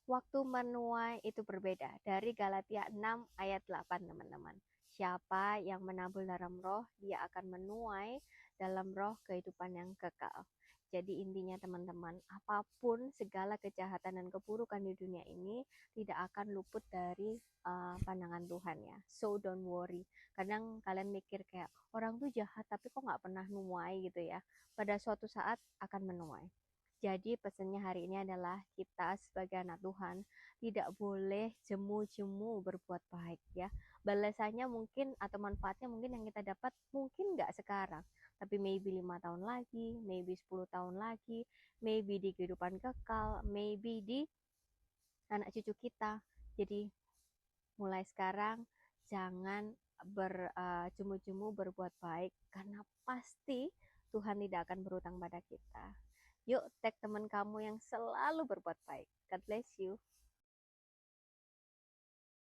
Waktu menuai itu berbeda dari Galatia 6 ayat 8 teman-teman. Siapa yang menabur dalam roh, dia akan menuai dalam roh kehidupan yang kekal. Jadi intinya teman-teman, apapun segala kejahatan dan keburukan di dunia ini tidak akan luput dari pandangan Tuhan ya. So don't worry. Kadang kalian mikir kayak orang tuh jahat tapi kok nggak pernah menuai gitu ya. Pada suatu saat akan menuai. Jadi pesannya hari ini adalah kita sebagai anak Tuhan tidak boleh jemu-jemu berbuat baik ya. Balasannya mungkin atau manfaatnya mungkin yang kita dapat mungkin nggak sekarang. Tapi maybe 5 tahun lagi, maybe 10 tahun lagi, maybe di kehidupan kekal, maybe di anak cucu kita. Jadi mulai sekarang jangan berjemu-jemu berbuat baik karena pasti Tuhan tidak akan berutang pada kita. Yuk, tag teman kamu yang selalu berbuat baik. God bless you.